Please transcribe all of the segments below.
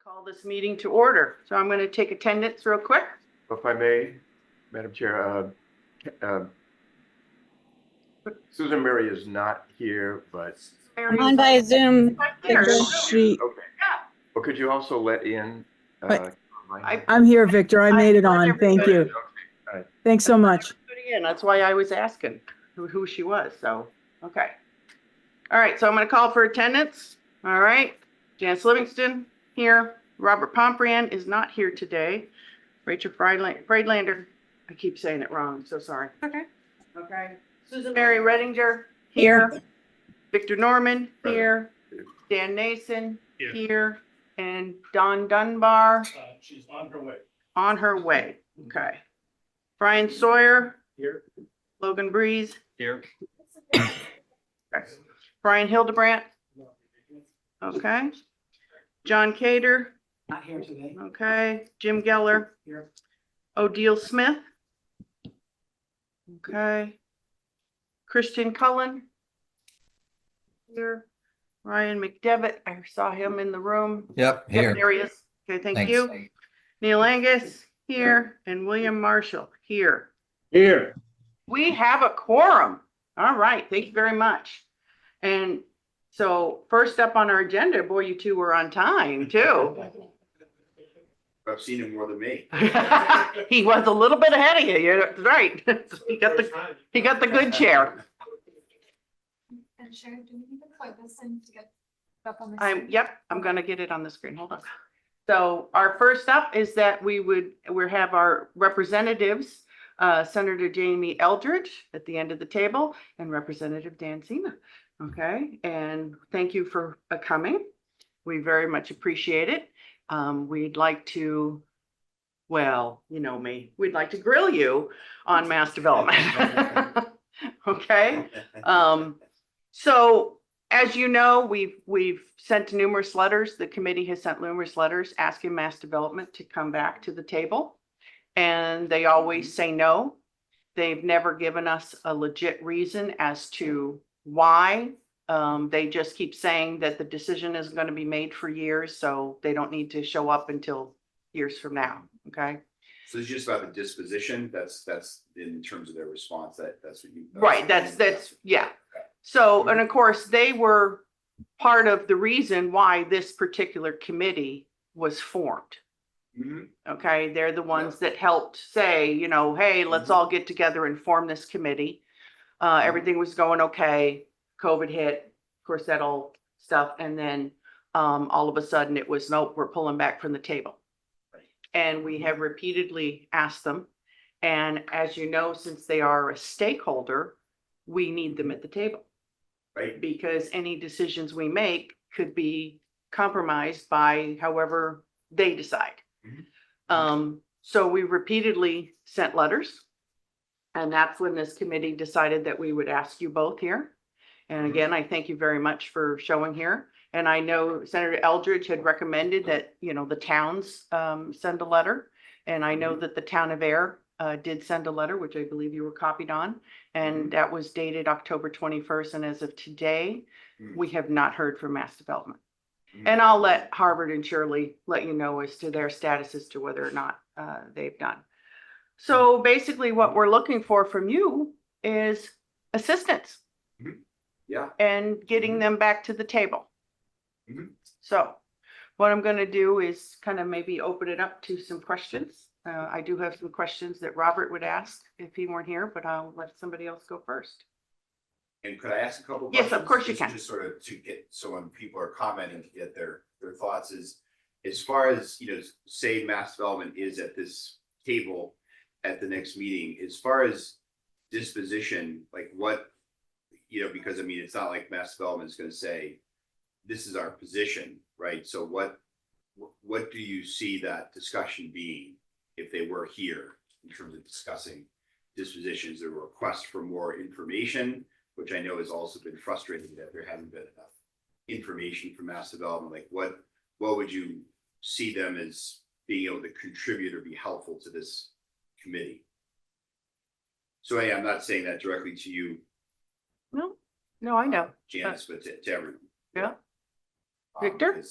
Call this meeting to order. So I'm going to take attendance real quick. If I may, Madam Chair, Susan Murray is not here, but I'm on by Zoom. Here. Victor. okay. Yeah. Well, could you also let in? I'm here, Victor. I made it let on. Thank you. Okay, all right. Thanks so much. That's why I was asking who she was. So, okay. All right. So I'm going to call for attendance. All right. Janice Livingston here. Robert Pomprian is not here today. Rachel Friedlander. I keep saying it wrong. I'm so sorry. Okay. Okay. Susan Mary Redinger here. Victor Norman here. Dan Nason here. And Dawn Dunbar. She's on her way. On her way. Okay. Brian Sawyer. Here. Logan Breeze. Here. Okay. Brian Hildebrandt. Okay. John Cater. Not here today. Okay. Jim Geller. Here. Odile Smith. Okay. Christian Cullen. Here. Ryan McDevitt. I saw him in the room. Yep, here. There he is. Okay, thank Thanks. you. Neil Angus here and William Marshall here. Here. We have a quorum. All right, thank you very much. And so first up on our agenda, boy, you two were on time too. I've seen him more than me. He was a little bit ahead of you. You're right. He got the good chair. And Sharon, do we need to plug this in to get up on the? Yep, I'm gonna get it on the screen. Hold on. So our first up is that we have our representatives, Senator Jamie Eldridge at the end of the table and Representative Dan Sema. Okay, and thank you for coming. We very much appreciate it. We'd like to, well, you know me, we'd like to grill you on mass development. Okay. So as you know, we've sent numerous letters. The committee has sent numerous letters asking mass development to come back to the table. And they always say no. They've never given us a legit reason as to why. They just keep saying that the decision is going to be made for years, so they don't need to show up until years from now. Okay. So it's just about the disposition. That's in terms of their response. That's what you. Right. That's yeah. So, and of course, they were part of the reason why this particular committee was formed. Mhm. Okay, they're the ones that helped say, you know, hey, let's all get together and form this committee. Everything was going okay. COVID hit, of course, that old stuff. And then all of a sudden it was, nope, we're pulling back from the table. And we have repeatedly asked them. And as you know, since they are a stakeholder, we need them at the table. Right. Because any decisions we make could be compromised by however they decide. So we repeatedly sent letters. And that's when this committee decided that we would ask you both here. And again, I thank you very much for showing here. And I know Senator Eldridge had recommended that, you know, the towns send a letter. And I know that the town of Air did send a letter, which I believe you were copied on. And that was dated October 21st. And as of today, we have not heard from mass development. And I'll let Harvard and Shirley let you know as to their status as to whether or not they've done. So basically what we're looking for from you is assistance. Yeah. And getting them back to the table. Mhm. So what I'm going to do is kind of maybe open it up to some questions. I do have some questions that Robert would ask if he weren't here, but I'll let somebody else go first. And could I ask a couple? Yes, of questions? course you Just- can. Just sort of to get, so when people are commenting, to get their thoughts is, as far as, you know, say mass development is at this table at the next meeting, as far as disposition, like what, you know, because I mean, it's not like mass development is going to say, this is our position, right? So what do you see that discussion being if they were here in terms of discussing dispositions? There were requests for more information, which I know has also been frustrating that there hasn't been enough information from mass development. Like what would you see them as being able to contribute or be helpful to this committee? So I'm not saying that directly to you, No, I know. Janice, but to everyone. Yeah. Victor?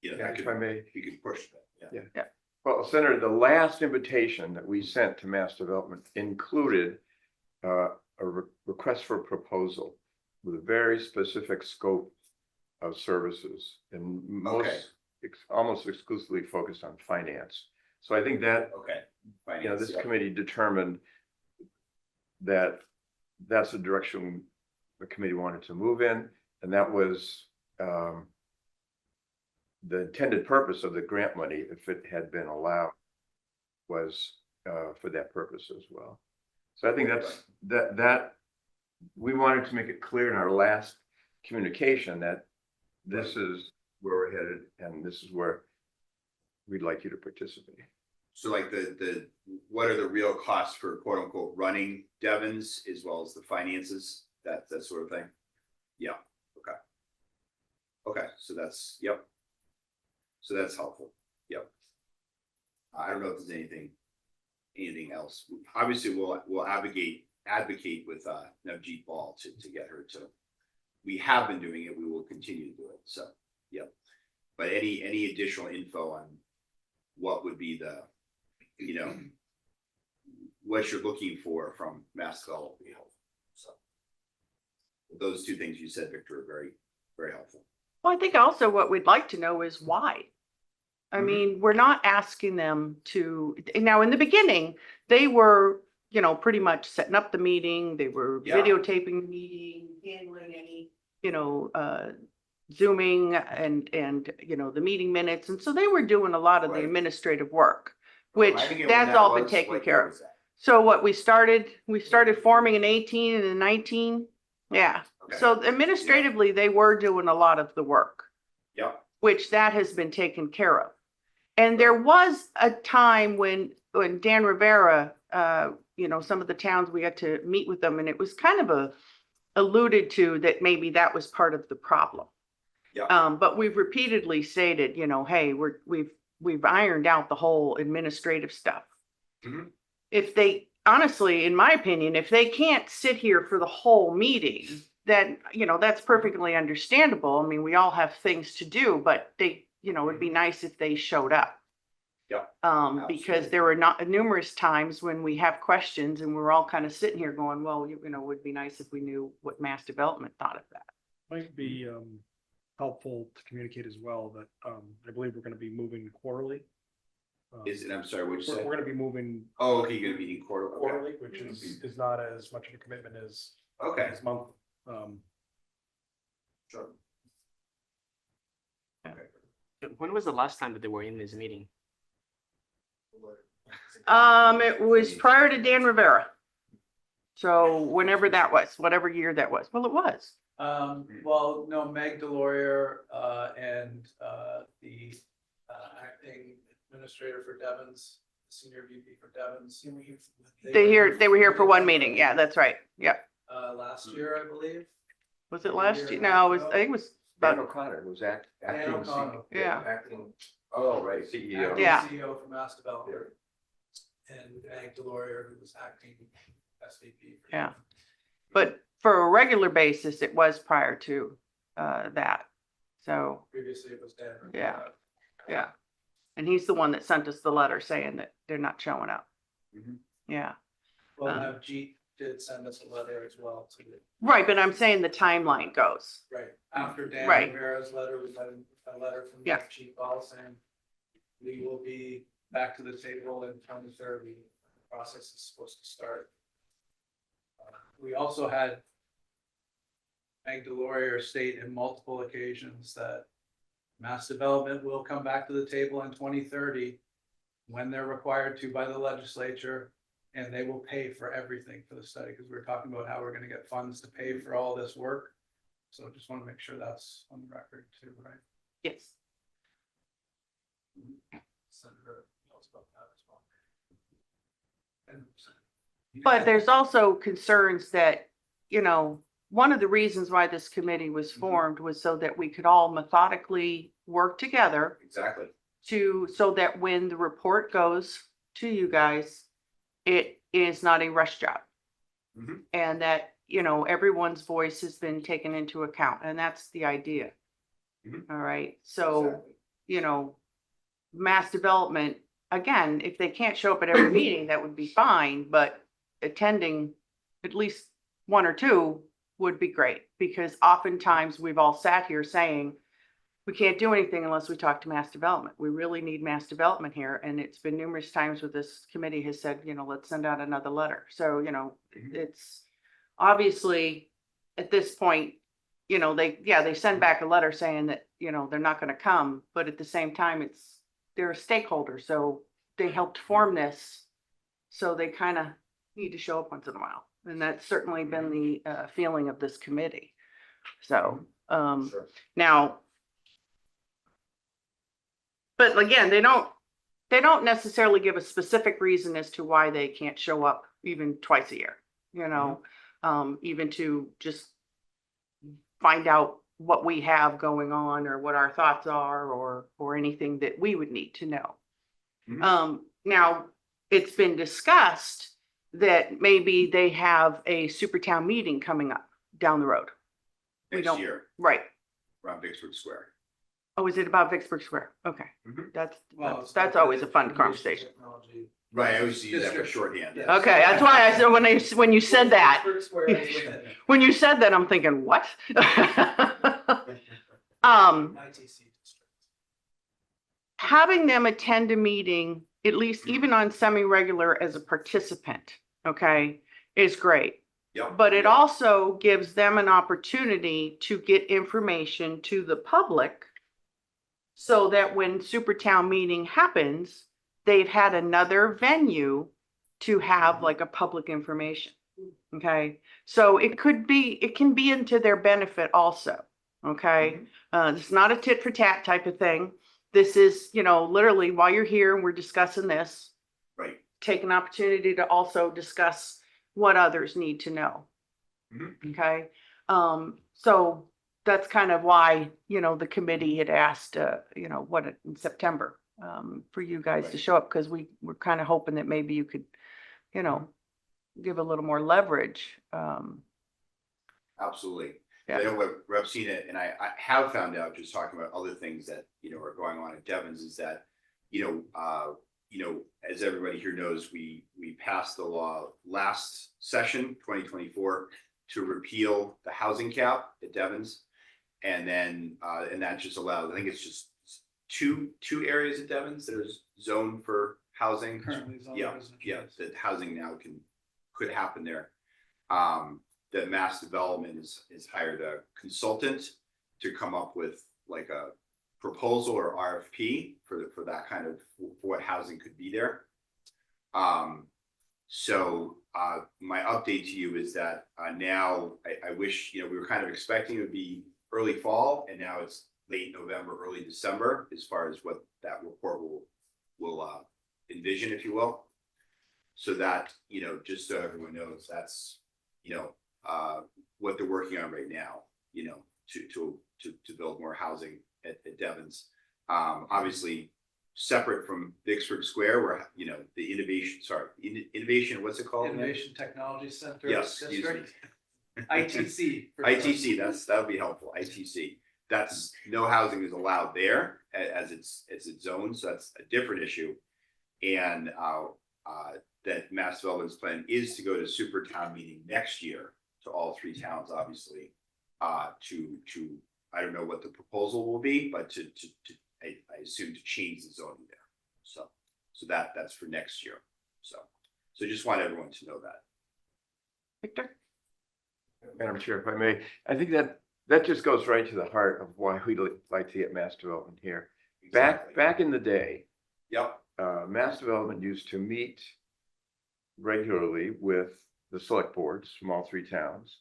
you know, Yeah, that if I could, may. we could push that, yeah. Well, Senator, the last invitation that we sent to Mass Development included a request for proposal with a very specific scope of services and Okay. almost exclusively focused on finance. So I think that, Okay. you know, Finance, this yeah. committee determined that that's the direction the committee wanted to move in, and that was the intended purpose of the grant money, if it had been allowed, was for that purpose as well. So I think that we wanted to make it clear in our last communication that this is where we're headed and this is where we'd like you to participate. So like what are the real costs for quote unquote running Devens as well as the finances, that sort of thing? Yeah, okay. Okay, so that's, yep. So that's helpful, yep. I don't know if there's anything else. Obviously, we'll advocate with Navjeet Ball to get her to, we have been doing it, we will continue to do it, so, yep. But any additional info on what would be the, you know, what you're looking for from Mass Development will be helpful, so. Those two things you said, Victor, are very, very helpful. Well, I think also what we'd like to know is why. I mean, we're not asking them to, now in the beginning, they were, you know, pretty much setting up the meeting. They were Yeah. videotaping the meeting, handling any, you know, Zooming and, you know, the meeting minutes. And so they were doing a lot of the Right. administrative work, which Remind me again when that's that all been was, taken what care year of. was that? So what we started forming in 18 and in 19. Yeah. Okay. So administratively, they were doing a lot of the work, Yep, which that has been taken care of. And there was a time when Dan Rivera, you know, some of the towns, we got to meet with them, and it was kind of alluded to that maybe that was part of the problem. yeah, But we've repeatedly stated, you know, hey, we've ironed out the whole administrative stuff. Mhm. If they, honestly, in my opinion, if they can't sit here for the whole meeting, then, you know, that's perfectly understandable. I mean, we all have things to do, but they, you know, it'd be nice if they showed up. Yeah, Because absolutely. there were not numerous times when we have questions and we're all kind of sitting here going, well, you know, it would be nice if we knew what mass development thought of that. Might be helpful to communicate as well that I believe we're gonna be moving quarterly. is it, I'm sorry, what'd you We're say? gonna be moving Oh, okay, you're gonna be in quarterly. quarterly, which is not as much of a commitment as Okay, this month. sure. When was the last time that they were in this meeting? It was prior to Dan Rivera. So whenever that was, whatever year that was. Well, it was. Well, no, Meg Delorier, and, the, acting administrator for Devens, senior VP for Devens. They were here for one meeting. Yeah, that's right. Yep. Last year, I believe. Was it last year? No, it was, I think it was Dan about, O'Connor was Dan acting O'Connor. yeah. acting, oh, right, CEO. Acting Yeah. CEO for Mass Development. And Meg Delorier, who was acting SVP. for Yeah. Devens. But for a regular basis, it was prior to that. So, Previously, it was Dan. Yeah. yeah. And he's the one that sent us the letter saying that they're not showing up. Mhm. Yeah. Well, Navjeet did send us a letter as well to the. Right, but I'm saying the timeline goes. Right, after Dan Right. Rivera's letter, we got a letter from Yeah. Chief Ball saying we will be back to the table in 2030. The process is supposed to start. We also had Meg Delorier state in multiple occasions that mass development will come back to the table in 2030 when they're required to by the legislature, and they will pay for everything for the study, because we're talking about how we're gonna get funds to pay for all this work. So just want to make sure that's on the record too, right? Yes. Senator knows about that as well. And But there's also concerns that, you know, one of the reasons why this committee was formed was so that we could all methodically work together Exactly. so that when the report goes to you guys, it is not a rush job. Mhm. And that, you know, everyone's voice has been taken into account, and that's the idea. Mhm. All right, so, Exactly. you know, mass development, again, if they can't show up at every meeting, that would be fine, but attending at least one or two would be great, because oftentimes we've all sat here saying, we can't do anything unless we talk to mass development. We really need mass development here. And it's been numerous times where this committee has said, you know, let's send out another letter. So, you know, it's obviously at this point, you know, they send back a letter saying that, you know, they're not going to come, but at the same time, they're a stakeholder. So they helped form this. So they kind of need to show up once in a while. And that's certainly been the feeling of this committee. So, Sure. now, but again, they don't necessarily give a specific reason as to why they can't show up even twice a year, you know, even to just find out what we have going on or what our thoughts are or anything that we would need to know. Now, it's been discussed that maybe they have a super town meeting coming up down the road. We Next don't- year, Right. around Vicksburg Square. Oh, is it about Vicksburg Square? Okay. Mhm. That's always a fun conversation. Technology. Right, I always use that for District. shorthand. Yeah. Okay, that's why I said when you said that, Vicksburg Square is within it. when you said that, I'm thinking, what? ITC district. Having them attend a meeting, at least even on semi-regular as a participant, okay, is great. Yep. But it also gives them an opportunity to get information to the public so that when super town meeting happens, they've had another venue to have like a public information. Okay, so it can be into their benefit also. Okay, it's not a tit for tat type of thing. This is, you know, literally while you're here and we're discussing this, Right. take an opportunity to also discuss what others need to know. Okay, so that's kind of why, you know, the committee had asked, you know, in September, for you guys to Right. show up, because we were kind of hoping that maybe you could, you know, give a little more leverage. Absolutely. Yeah. I know what Rep. seen it, and I have found out, just talking about other things that, you know, are going on at Devens, is that, you know, as everybody here knows, we passed the law last session, 2024, to repeal the housing cap at Devens. And then, and that just allows, I think it's just two areas at Devens that are zoned for housing. Currently zoned Yeah, residential. yeah, that housing now could happen there. That mass development is hired a consultant to come up with like a proposal or RFP for that kind of, for what housing could be there. So my update to you is that now I wish, you know, we were kind of expecting it would be early fall, and now it's late November, early December, as far as what that report will envision, if you will. So that, you know, just so everyone knows, that's, you know, what they're working on right now, you know, to build more housing at Devens. Obviously, separate from Vicksburg Square, where, you know, the innovation, what's it called? Innovation Technology Center. Yes, excuse me. District. ITC. for ITC, that would be helpful, ITC. That's, no housing is allowed there as it's zone, so that's a different issue. And that Mass Development's plan is to go to super town meeting next year, to all three towns, obviously, to, I don't know what the proposal will be, but I assume to change the zoning there. So that's for next year. So just want everyone to know that. Victor? Madam Chair, if I may, I think that just goes right to the heart of why we'd like to get mass development here. Exactly. Back in the day, Yep. mass development used to meet regularly with the select boards from all three towns.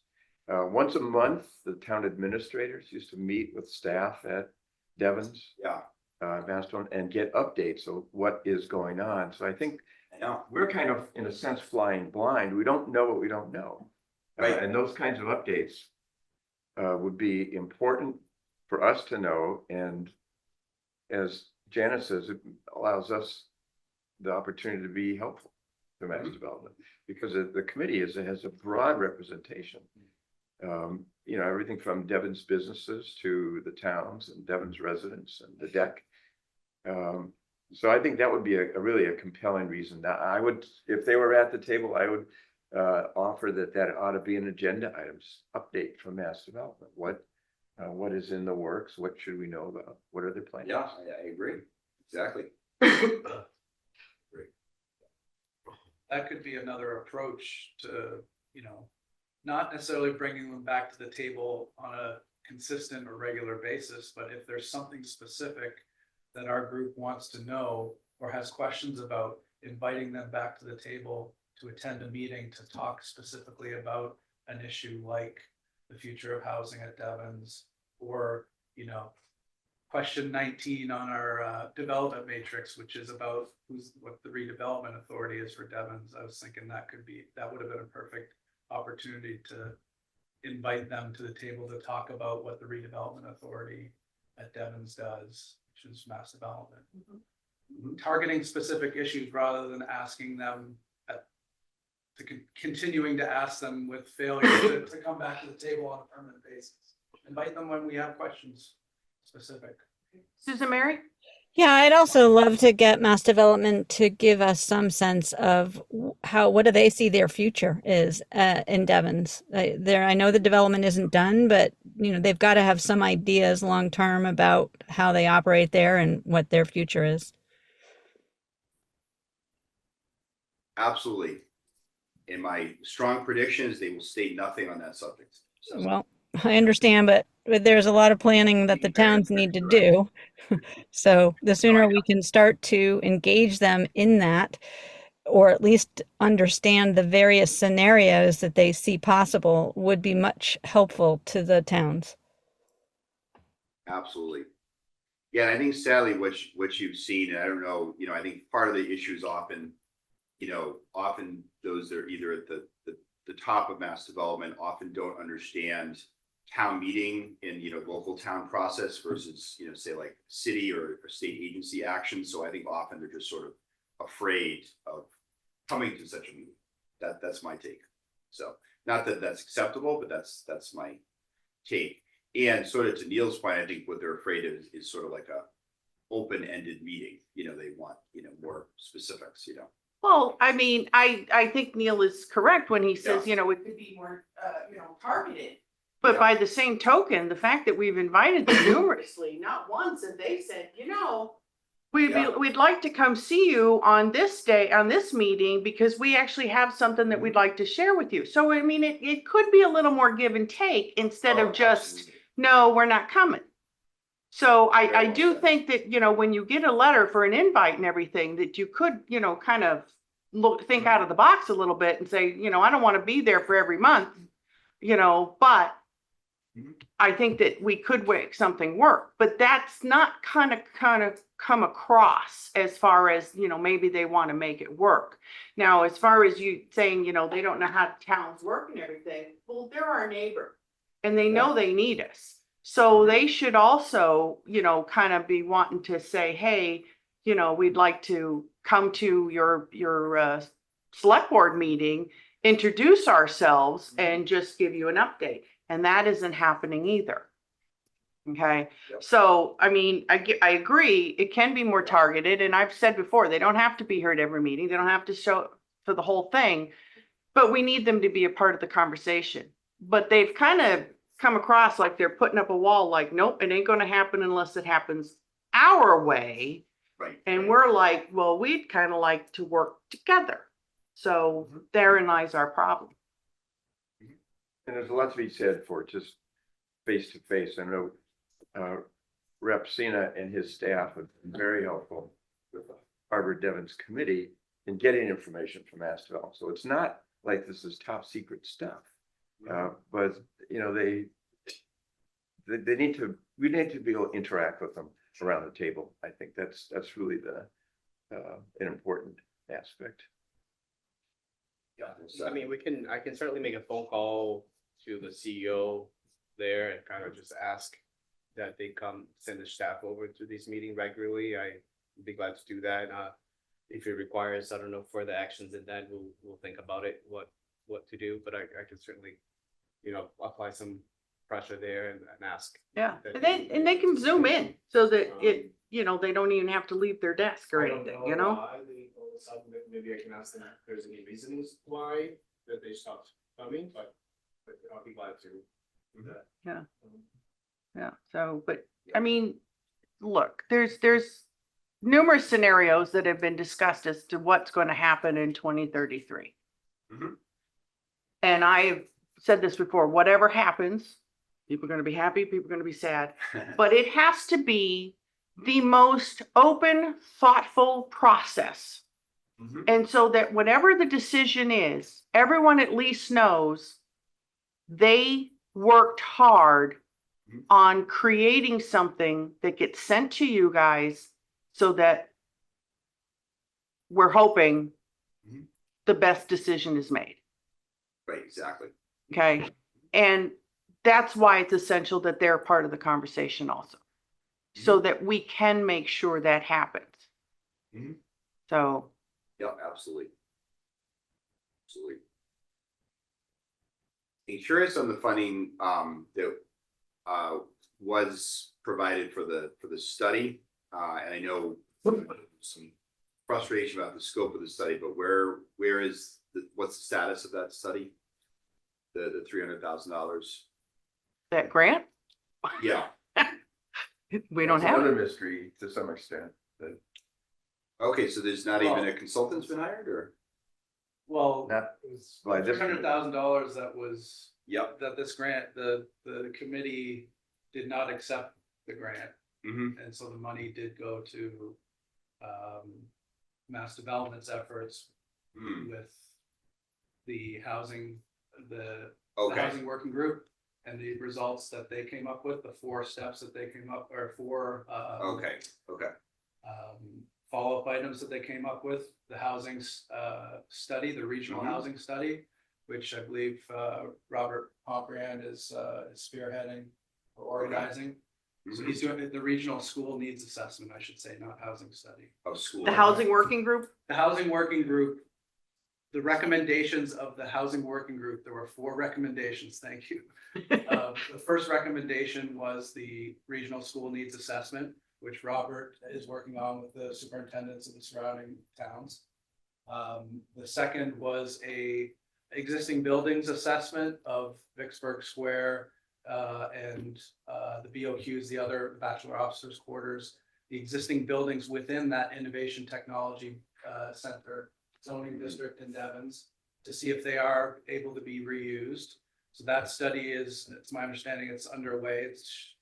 Once a month, the town administrators used to meet with staff at Devens, Yeah, mass development, and get updates of what is going on. So I think I know. we're kind of, in a sense, flying blind. We don't know what we don't know. Right. And those kinds of updates would be important for us to know. And as Janice says, it allows us the opportunity to be helpful to mass development, because the committee has a broad representation. You know, everything from Devens businesses to the towns and Devens residents and the deck. So I think that would be a really a compelling reason. Now, I would, if they were at the table, I would offer that ought to be an agenda items update from Mass Development. What is in the works? What should we know about? What are their plans? Yeah, I agree, exactly. That could be another approach to, you know, not necessarily bringing them back to the table on a consistent or regular basis, but if there's something specific that our group wants to know or has questions about, inviting them back to the table to attend a meeting to talk specifically about an issue like the future of housing at Devens, or, you know, question 19 on our development matrix, which is about what the redevelopment authority is for Devens. I was thinking that would have been a perfect opportunity to invite them to the table to talk about what the redevelopment authority at Devens does, which is mass development. Targeting specific issues rather than asking them continuing to ask them with failure to come back to the table on a permanent basis. Invite them when we have questions specific. Susan Mary? Yeah, I'd also love to get Mass Development to give us some sense of what do they see their future is in Devens. I know the development isn't done, but you know they've got to have some ideas long term about how they operate there and what their future is. Absolutely. And my strong prediction is they will state nothing on that subject. So, Well, I understand, but there's a lot of planning that the towns need to do. So the sooner we can start to engage them in that, or at least understand the various scenarios that they see possible, would be much helpful to the towns. absolutely. Yeah, and I think sadly, what you've seen, and I don't know, you know, I think part of the issue is often, you know, often those that are either at the top of mass development often don't understand town meeting and, you know, local town process versus, you know, say like city or state agency action. So I think often they're just sort of afraid of coming to such a meeting. That's my take. So not that that's acceptable, but that's my take. And sort of to Neil's point, I think what they're afraid of is sort of like a open-ended meeting. You know, they want, you know, more specifics, you know. Well, I mean, I think Neil is correct when he says, Yeah. you know, it could be more, targeted. But Yeah. by the same token, the fact that we've invited them numerously, not once, and they said, you know, Yeah. we'd like to come see you on this day, on this meeting, because we actually have something that we'd like to share with you. So, I mean, it could be a little more give and take instead Oh, of just, absolutely. no, we're not coming. So Very I well do said. think that, you know, when you get a letter for an invite and everything, that you could, you know, kind of think out of the box a little bit and say, you know, I don't want to be there for every month, you know, but I think that we could make something work, but that's not kind of come across as far as, you know, maybe they want to make it work. Now, as far as you saying, you know, they don't know how towns work and everything, well, they're our neighbor and they know they need us. So they should also, you know, kind of be wanting to say, hey, you know, we'd like to come to your select board meeting, introduce ourselves and just give you an update. And that isn't happening either. Okay, Yep. so I mean, I agree, it can be more targeted, and I've said before, they don't have to be here at every meeting, they don't have to show for the whole thing, but we need them to be a part of the conversation. But they've kind of come across like they're putting up a wall, like, nope, it ain't gonna happen unless it happens our way. Right. And we're like, well, we'd kind of like to work together. So therein lies our problem. And there's a lot to be said for just face to face. I know Rep. Sina and his staff have been very helpful with the Harvard Devens committee in getting information from Mass Development. So it's not like this is top secret stuff. But you know, we need to be able to interact with them around the table. I think that's really an important aspect. Yeah. I mean, I can certainly make a phone call to the CEO there and kind of just ask that they come send the staff over to this meeting regularly. I'd be glad to do that. If it requires, I don't know, further actions than that, we'll think about it, what to do, but I can certainly, you know, apply some pressure there and ask. Yeah, that and they can zoom in so that it, Um, you know, they don't even have to leave their desk or I don't anything, you know? why they all of a sudden, maybe I can ask them if there's any reasons why that they stopped coming, but I'll be glad to do that. Yeah. Yeah, so, but, I mean, look, there's numerous scenarios that have been discussed as to what's going to happen in 2033. Mhm. And I've said this before, whatever happens, people are going to be happy, people are going to be sad, but it has to be the most open, thoughtful process. Mhm. And so that whatever the decision is, everyone at least knows they worked hard Mhm. on creating something that gets sent to you guys so that we're hoping Mhm. the best decision is made. Right, exactly. Okay. And that's why it's essential that they're part of the conversation also, so that we can make sure that happens. Mhm. So, Yeah, absolutely. Absolutely. Curious on the funding, that, was provided for the study. And I know some frustration about the scope of the study, but where is what's the status of that study? The $300,000? that grant, Yeah, we don't It's have another it. mystery to some extent. That okay, so there's not even Well- a consultant's been hired, or? Well, Not it was by this $300,000 that was, Yep. that this grant, the committee did not accept the grant. Mm-hmm. And so the money did go to Mass Development's efforts with the housing, the Okay, housing working group and the results that they came up with, the 4 steps that they came up, or 4 okay, follow-up items that they came up with, the housing study, the regional Mhm. housing study, which I believe Robert Pomprian is spearheading or organizing. So Mhm. he's doing the regional school needs assessment, I should say, not housing study. Of school. The housing working group, The housing working group, the recommendations of the housing working group, there were 4 recommendations, thank you. The first recommendation was the regional school needs assessment, which Robert is working on with the superintendents of the surrounding towns. The second was a existing buildings assessment of Vicksburg Square, and the BOQs, the other bachelor officers quarters, the existing buildings within that innovation technology center zoning district in Devens, to see if they are able to be reused. So that study is, it's my understanding, it's underway. It's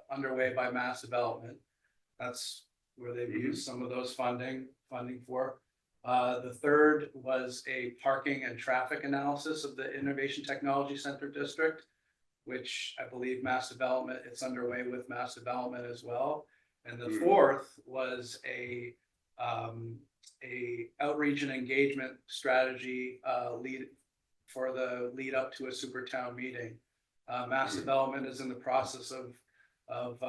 underway by Mass Development. That's where they've used some of those funding for. The third was a parking and traffic analysis of the Innovation Technology Center District, which I believe Mass Development, it's underway with Mass Development as well. And the fourth was a outreach and engagement strategy lead for the lead up to a super town meeting. Mass Development is in the process of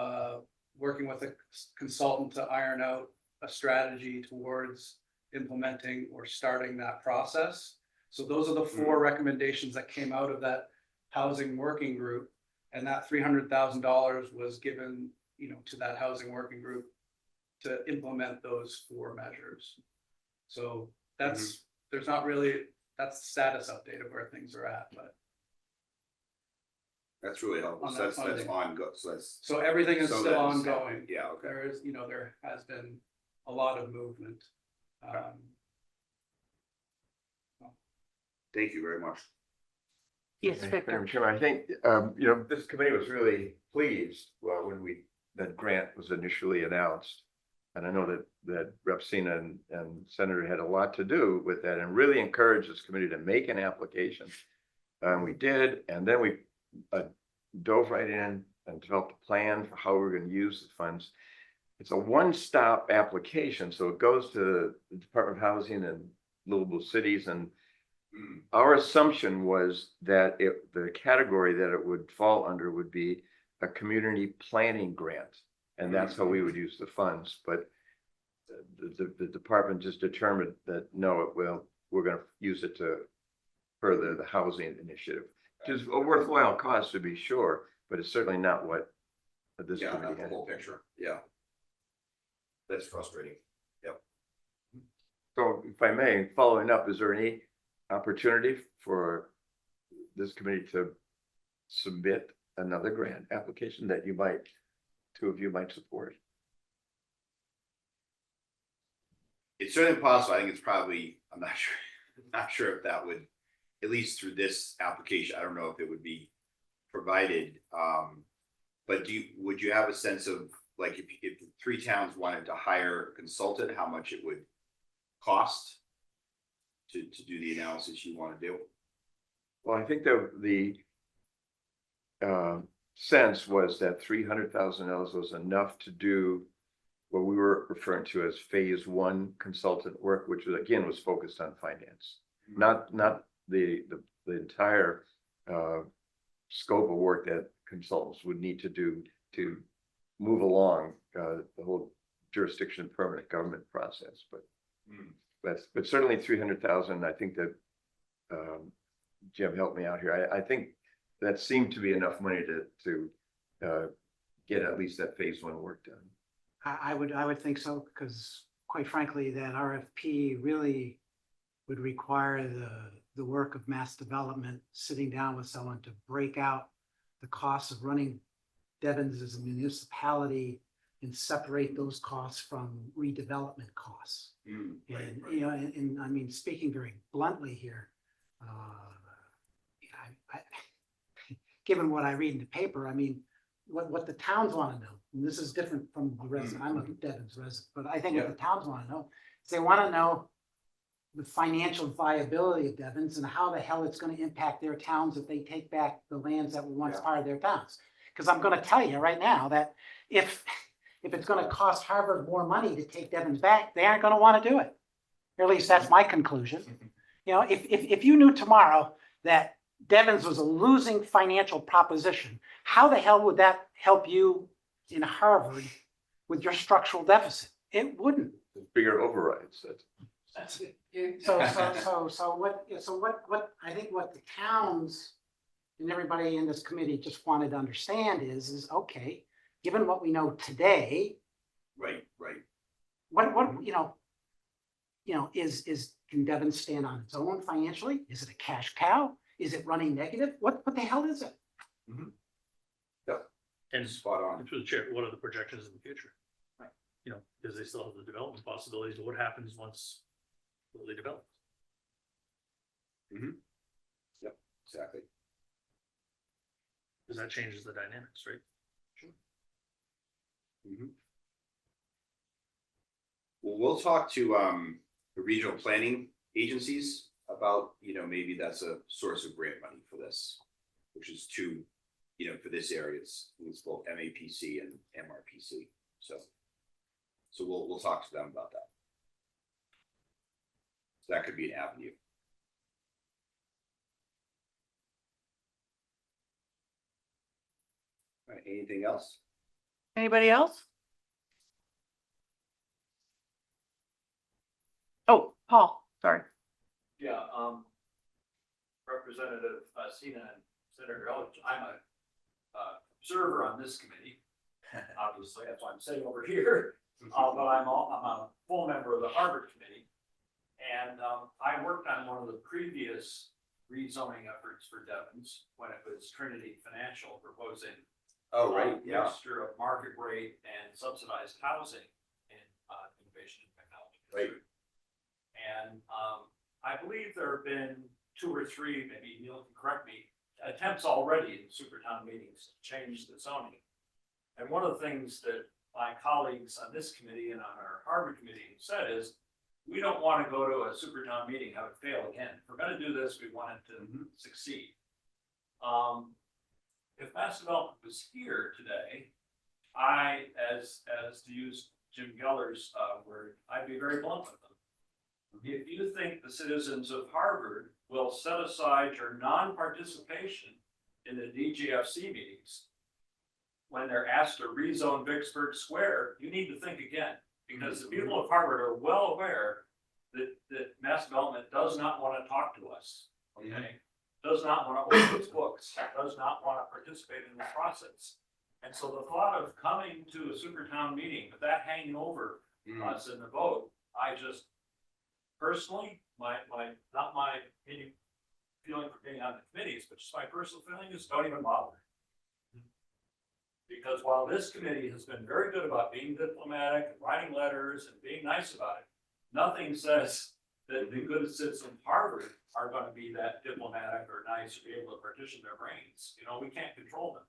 working with a consultant to iron out a strategy towards implementing or starting that process. So those are the 4 recommendations that came out of that housing working group, and that $300,000 was given, to that housing working group to implement those 4 measures. So that's there's not really, that's the status update of where things are at, but that's really helpful. On So that that's funding. ongoing. So that's. so everything is So still that's- ongoing. Yeah, okay. There is, there has been a lot of movement. Thank you very much. yes, Madam Victor. Chairman, I think, this committee was really pleased, when that grant was initially announced. And I know that Rep. Sina and Senator had a lot to do with that and really encouraged this committee to make an application. We did, and then we dove right in and developed a plan for how we're going to use the funds. It's a one-stop application, so it goes to the Department of Housing and livable cities, and our assumption was that the category that it would fall under would be a community planning grant, and that's how we would use the funds. But the department just determined that no, we're going to use it to further the housing initiative. Which is a worthwhile cost to be sure, but it's certainly not what this Yeah, committee not the had. whole picture, yeah. That's frustrating. So if I may, following up, is there any opportunity for this committee to submit another grant application that you might, two of you might support? It's certainly possible. I think it's probably, I'm not sure, not sure if that would, at least through this application, I don't know if it would be provided. But would you have a sense of, like, if the 3 towns wanted to hire a consultant, how much it would cost to do the analysis you want to do? Well, I think the sense was that $300,000 was enough to do what we were referring to as phase 1 consultant work, which was, again, was focused on finance, not the entire scope of work that consultants would need to do to move along the whole jurisdiction permanent government process. But certainly 300,000. I think that Jim helped me out here. I think that seemed to be enough money to get at least that phase 1 work done. I would think so, because quite frankly, that RFP really would require the work of mass development, sitting down with someone to break out the costs of running Devens as a municipality and separate those costs from redevelopment costs. And, you know, and I mean, speaking very bluntly here, given what I read in the paper, I mean, what the towns want to know, and this is different from the resident, I'm a Devens resident, but I think what the towns want to know is they want to know the financial viability of Devens and how the hell it's going to impact their towns if they take back the lands that were once part of their towns. Because I'm going to tell you right now that if it's going to cost Harvard more money to take Devens back, they aren't going to want to do it. Or at least that's my conclusion. You know, if you knew tomorrow that Devens was a losing financial proposition, how the hell would that help you in Harvard with your structural deficit? It wouldn't. Bigger overrides. That's it. So what I think what the towns and everybody in this committee just wanted to understand is okay, given what we know today, Right. what is can Devens stand on its own financially? Is it a cash cow? Is it running negative? What the hell is it? And Spot on. through the chair, what are the projections in the future? Right. You know, because they still have the development possibilities of what happens once they develop. Exactly. Because that changes the dynamics, right? Well, we'll talk to the regional planning agencies about, you know, maybe that's a source of grant money for this, which is for this area, it's both MAPC and MRPC. So we'll talk to them about that. So that could be an avenue. All right, anything else? Anybody else? Oh, Paul, sorry. Yeah, Representative Sina and Senator Eldridge, I'm a observer on this committee. Obviously, that's why I'm sitting over here. But I'm a full member of the Harvard Committee. And I worked on one of the previous rezoning efforts for Devens when it was Trinity Financial proposing Oh, right, yeah. mixture of market rate and subsidized housing in innovation and technology. Right. And I believe there have been 2 or 3, maybe Neil can correct me, attempts already in Supertown meetings to change the zoning. And one of the things that my colleagues on this committee and on our Harvard committee said is, we don't want to go to a Supertown meeting, have it fail again. If we're going to do this, we want it to succeed. If Mass Development was here today, I, as to use Jim Geller's word, I'd be very blunt with them. If you think the citizens of Harvard will set aside your non-participation in the DGFC meetings when they're asked to rezone Vicksburg Square, you need to think again, because the people of Harvard are well aware that Mass Development does not want to talk to us. Okay, does not want to open its books, does not want to participate in the process. And so the thought of coming to a super town meeting, with that hanging over us in the vote, I just personally, not my opinion, feeling for being on the committees, but just my personal feeling is don't even bother. Because while this committee has been very good about being diplomatic, and writing letters and being nice about it, nothing says that the good citizens of Harvard are going to be that diplomatic or nice or be able to partition their brains. You know, we can't control them.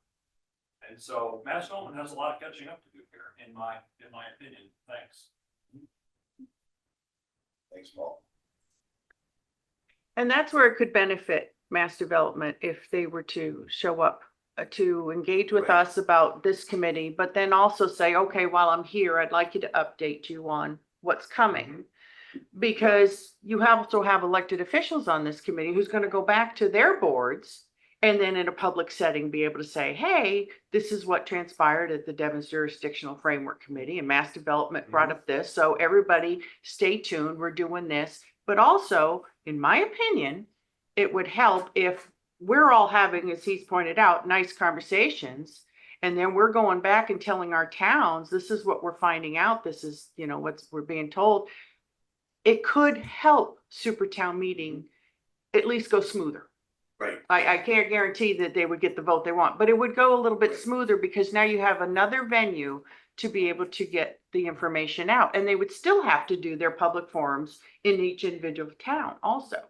And so Mass Development has a lot of catching up to do here, in my opinion. Thanks. Thanks, Paul. And that's where it could benefit mass development if they were to show up to engage with Right. us about this committee, but then also say, okay, while I'm here, I'd like you to update you on what's coming. Because you also have elected officials on this committee who's going to go back to their boards and then in a public setting be able to say, hey, this is what transpired at the Devens Jurisdictional Framework Committee and Mass Development brought up this. So everybody stay tuned. We're doing this. But also, in my opinion, it would help if we're all having, as he's pointed out, nice conversations. And then we're going back and telling our towns, this is what we're finding out. This is, you know, what we're being told. It could help super town meeting at least go smoother. Right. I can't guarantee that they would get the vote they want, but it would go a little bit smoother because now you have another venue to be able to get the information out. And they would still have to do their public forums in each individual town also.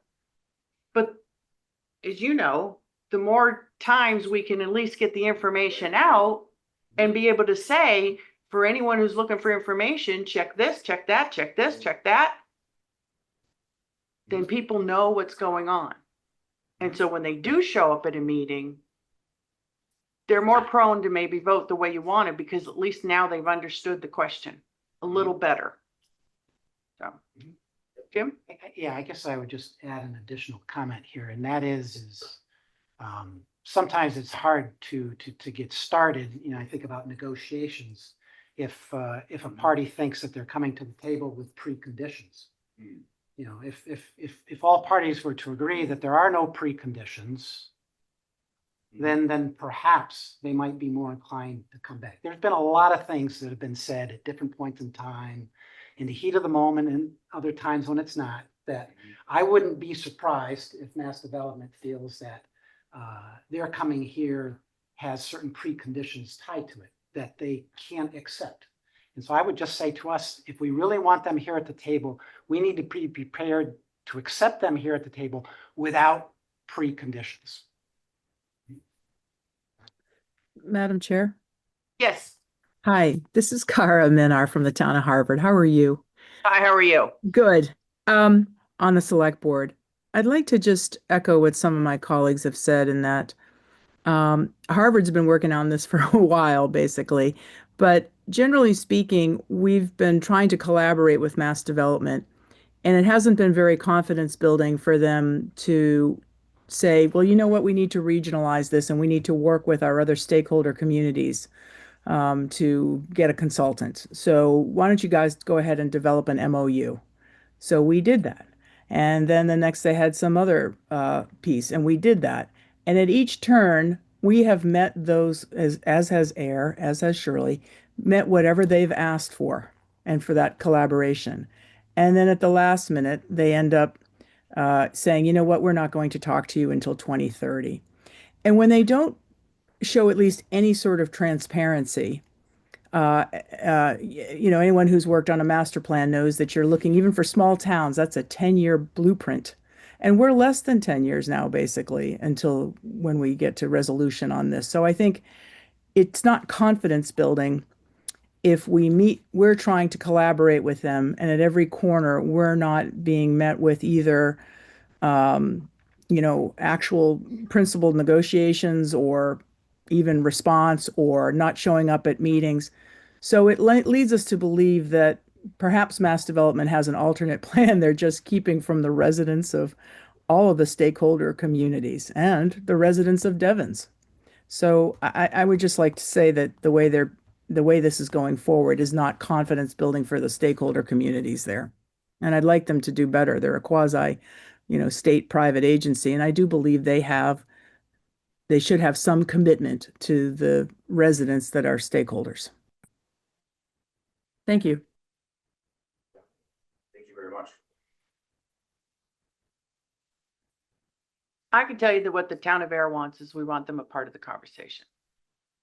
But as you know, the more times we can at least get the information out and be able to say, for anyone who's looking for information, check this, check that, check this, check that, then people know what's going on. And so when they do show up at a meeting, they're more prone to maybe vote the way you want it because at least now they've understood the question a little better. So, Jim? Yeah, I guess I would just add an additional comment here, and that is sometimes it's hard to get started. You know, I think about negotiations. If a party thinks that they're coming to the table with preconditions, you know, if all parties were to agree that there are no preconditions, then perhaps they might be more inclined to come back. There's been a lot of things that have been said at different points in time, in the heat of the moment and other times when it's not, that I wouldn't be surprised if mass development feels that their coming here has certain preconditions tied to it that they can't accept. And so I would just say to us, if we really want them here at the table, we need to be prepared to accept them here at the table without preconditions. Madam Chair. Yes. Hi, this is Cara Minar from the town of Harvard. How are you? Hi, how are you? Good. On the select board, I'd like to just echo what some of my colleagues have said in that Harvard's been working on this for a while, basically. But generally speaking, we've been trying to collaborate with mass development, and it hasn't been very confidence building for them to say, well, you know what, we need to regionalize this and we need to work with our other stakeholder communities to get a consultant. So why don't you guys go ahead and develop an MOU? So we did that. And then the next they had some other piece, and we did that. And at each turn, we have met those, as has Air, as has Shirley, met whatever they've asked for and for that collaboration. And then at the last minute, they end up saying, you know what, we're not going to talk to you until 2030. And when they don't show at least any sort of transparency, you know, anyone who's worked on a master plan knows that you're looking, even for small towns, that's a 10-year blueprint. And we're less than 10 years now, basically, until when we get to resolution on this. So I think it's not confidence building if we meet, we're trying to collaborate with them, and at every corner, we're not being met with either, you know, actual principled negotiations or even response or not showing up at meetings. So it leads us to believe that perhaps mass development has an alternate plan they're just keeping from the residents of all of the stakeholder communities and the residents of Devens. So I would just like to say that the way this is going forward is not confidence building for the stakeholder communities there. And I'd like them to do better. They're a quasi state private agency. And I do believe they should have some commitment to the residents that are stakeholders. Thank you. Thank you very much. I can tell you that what the town of Air wants is we want them a part of the conversation.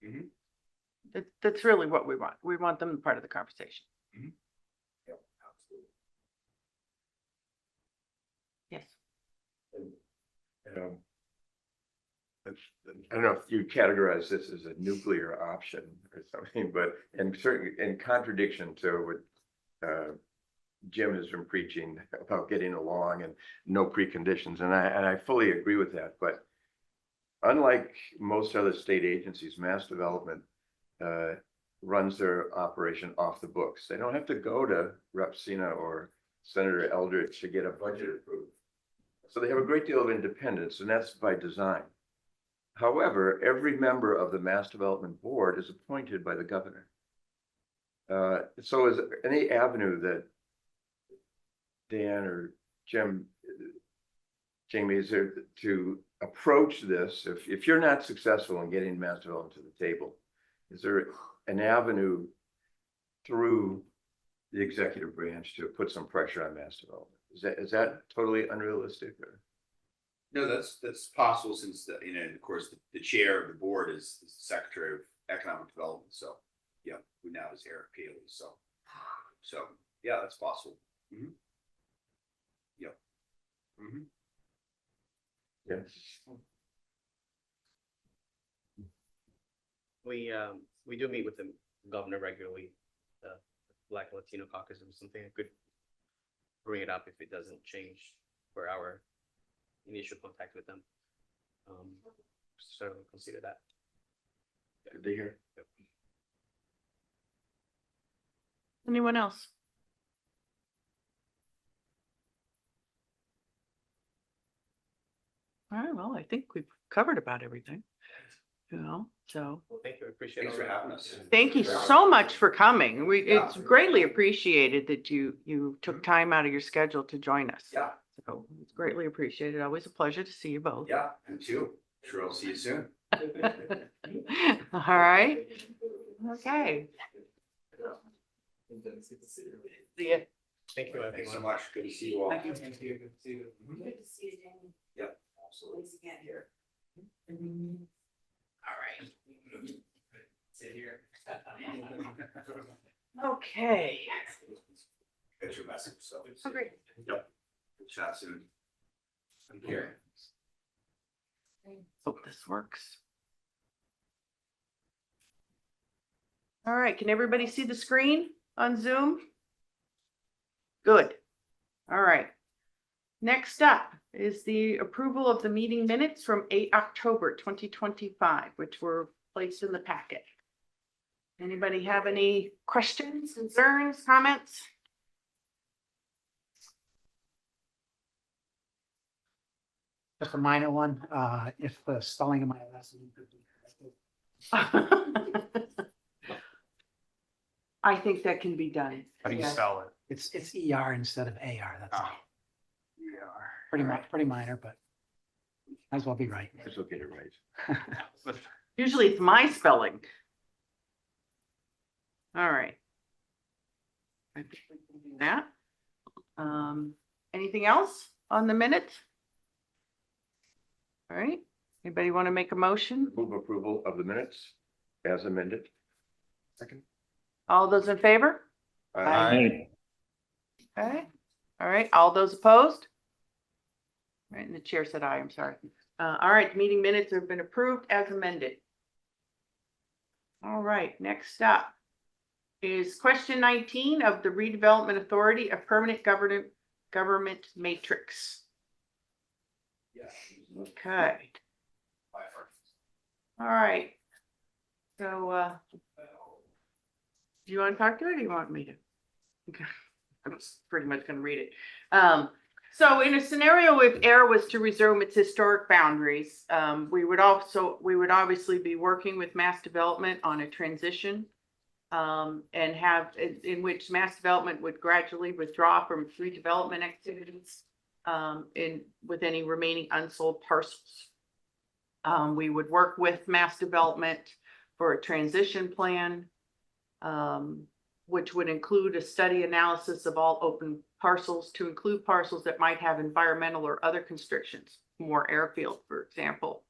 Mhm. That's really what we want. We want them a part of the conversation. Yep, absolutely. Yes. Um, I don't know if you categorize this as a nuclear option or something, but certainly in contradiction to what Jim has been preaching about getting along and no preconditions, and I fully agree with that. But unlike most other state agencies, Mass Development runs their operation off the books. They don't have to go to Rep. Sina or Senator Eldridge to get a budget approved. So they have a great deal of independence, and that's by design. However, every member of the Mass Development Board is appointed by the governor. So is any avenue that Dan or Jamie, is there to approach this? If you're not successful in getting Mass Development to the table, is there an avenue through the executive branch to put some pressure on Mass Development? Is that totally unrealistic? Or? No, that's possible since of course, the chair of the board is the Secretary of Economic Development. So, yeah, who now is Eric Paley. So yeah, that's possible. Mm-hmm. Yep. Mm-hmm. Yes. We do meet with the governor regularly, the Black and Latino caucus or something. I could bring it up if it doesn't change for our initial contact with them. Certainly consider that. Good to hear. Yep. Anyone else? All right, well, I think we've covered about everything, so. Well, thank you. I appreciate it. Thanks for having us. Thank you so much for coming. It's greatly appreciated that you took time out of your schedule to join us. Yeah. So it's greatly appreciated. Always a pleasure to see you both. Yeah, you too. Sure, I'll see you soon. All right. Okay. See ya. Thank you, Thanks so everyone. much. Good to see you all. Thank you. Thank you. Good to see you. Good to see you, Jamie. Yep, absolutely. Please get here. All right. Sit here. Okay. Get your message, so. Oh, great. Yep. We'll chat soon. Take care. Hope this works. All right, can everybody see the screen on Zoom? Good. All right. Next up is the approval of the meeting minutes from 8 October 2025, which were placed in the packet. Anybody have any questions, concerns, comments? Just a minor one, if the spelling of my last name could be corrected. I think that can be done. How do you Yeah. spell it? It's ER instead of AR, that's all. Yeah. Pretty minor, but might as well be right. Let's look at it right. Usually it's my spelling. All right. I think we can do that. Anything else on the minute? All right, anybody want to make a motion? Move approval of the minutes as amended. Second. All those in favor? Aye. Okay, all right, all those opposed? All right, and the chair said aye, I'm sorry. All right, meeting minutes have been approved as amended. All right, next up is question 19 of the Redevelopment Authority, a permanent government matrix. Yeah. Okay, all right. So, do you want to talk to it or do you want me to? Okay. I'm just pretty much going to read it. So in a scenario if AIR was to resume its historic boundaries, we would obviously be working with Mass Development on a transition and have in which Mass Development would gradually withdraw from redevelopment activities with any remaining unsold parcels. We would work with Mass Development for a transition plan, which would include a study analysis of all open parcels to include parcels that might have environmental or other constrictions, more airfield, for example.